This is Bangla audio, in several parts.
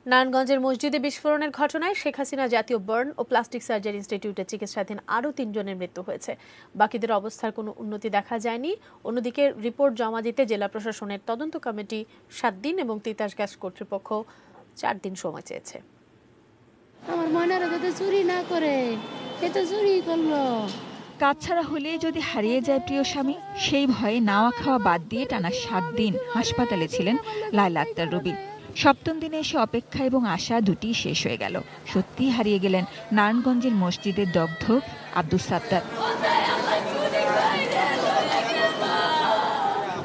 নারায়ণগঞ্জের মসজিদে বিস্ফোরণের ঘটনায় শেখ হাসিনা জাতীয় বার্ন ও প্লাস্টিক সার্জারি ইনস্টিটিউটে চিকিৎসাধীন আরও 3 জনের মৃত্যু হয়েছে। বাকিদের অবস্থার কোনো উন্নতি দেখা যায়নি। অন্যদিকে রিপোর্ট জমা দিতে জেলা প্রশাসনের তদন্ত কমিটি 7 দিন এবং তিতাস গ্যাস কর্তৃপক্ষ 4 দিন সময় চেয়েছে। আমার মনের কথা চুরি না করে এ তো চুরি করলো। কাজ ছাড়া হলেই যদি হারিয়ে যায় প্রিয় স্বামী, সেই ভয়ে নাওয়া খাওয়া বাদ দিয়ে টানা 7 দিন হাসপাতালে ছিলেন লায়লা আক্তার রুবি। 7ম দিনে এসে অপেক্ষা এবং আশা দুটি শেষ হয়ে গেল। সত্যি হারিয়ে গেলেন নারায়ণগঞ্জের মসজিদের দগ্ধ আব্দুস সাত্তার।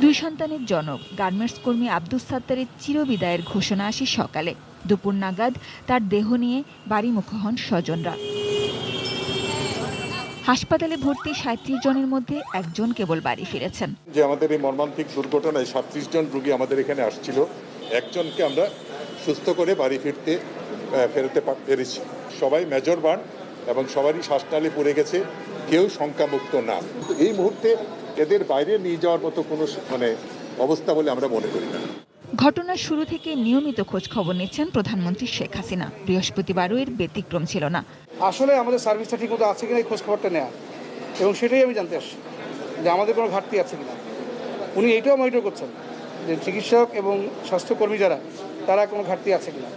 2 সন্তানের জনক গার্মেন্টস কর্মী আব্দুস সাত্তারের চিরবিদায়ের ঘোষণা আসে সকালে। দুপুর নাগাদ তার দেহ নিয়ে বাড়িমুখো হন স্বজনরা। হাসপাতালে ভর্তি 37 জনের মধ্যে একজন কেবল বাড়ি ফিরেছেন। যে আমাদের এই মর্মান্তিক দুর্ঘটনায় 37 জন রোগী আমাদের এখানে আসছিল, একজনকে আমরা সুস্থ করে বাড়ি ফেরতে পেরেছি। সবাই মেজর বার্ন এবং সবারই শ্বাসনালী পড়ে গেছে, কেউ শঙ্কামুক্ত না। এই মুহূর্তে এদের বাইরে নিয়ে যাওয়ার মতো কোনো অবস্থা বলে আমরা মনে করি না। ঘটনার শুরু থেকে নিয়মিত খোঁজ খবর নিচ্ছেন প্রধানমন্ত্রী শেখ হাসিনা। বৃহস্পতিবারও এর ব্যতিক্রম ছিল না। আসলে আমাদের সার্ভিসটা ঠিকমতো আছে কিনা এই খোঁজ খবরটা নেওয়া, এবং সেটাই আমি জানতে আসছি যে আমাদের কোনো ঘাটতি আছে কিনা। উনি এইটাও মনিটর করছেন যে চিকিৎসক এবং স্বাস্থ্যকর্মী যারা, তারা কোনো ঘাটতি আছে কিনা।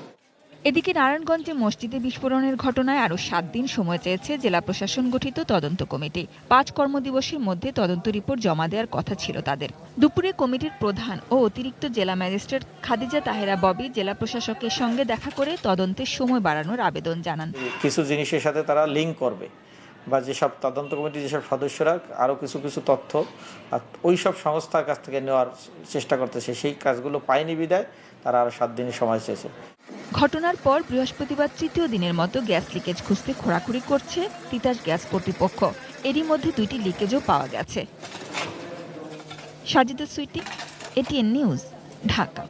এদিকে নারায়ণগঞ্জে মসজিদে বিস্ফোরণের ঘটনায় আরও 7 দিন সময় চেয়েছে জেলা প্রশাসন গঠিত তদন্ত কমিটি। 5 কর্মদিবসের মধ্যে তদন্ত রিপোর্ট জমা দেওয়ার কথা ছিল তাদের। দুপুরে কমিটির প্রধান ও অতিরিক্ত জেলা ম্যাজিস্ট্রেট খাদিজা তাহেরা ববি জেলা প্রশাসকের সঙ্গে দেখা করে তদন্তের সময় বাড়ানোর আবেদন জানান। কিছু জিনিসের সাথে তারা লিঙ্ক করবে, বা যেসব তদন্ত কমিটির যেসব সদস্যরা আরও কিছু তথ্য ওই সব সংস্থার কাছ থেকে নেওয়ার চেষ্টা করতেছে, সেই কাজগুলো পায়নি বিদায় তারা আরও 7 দিনের সময় চেয়েছে। ঘটনার পর বৃহস্পতিবার তৃতীয় দিনের মতো গ্যাস লিকেজ খুঁজতে খোঁড়াখুড়ি করছে তিতাস গ্যাস কর্তৃপক্ষ। এরই মধ্যে 2টি লিকেজও পাওয়া গেছে। সাজিদা সুইটি, এটিএন নিউজ, ঢাকা।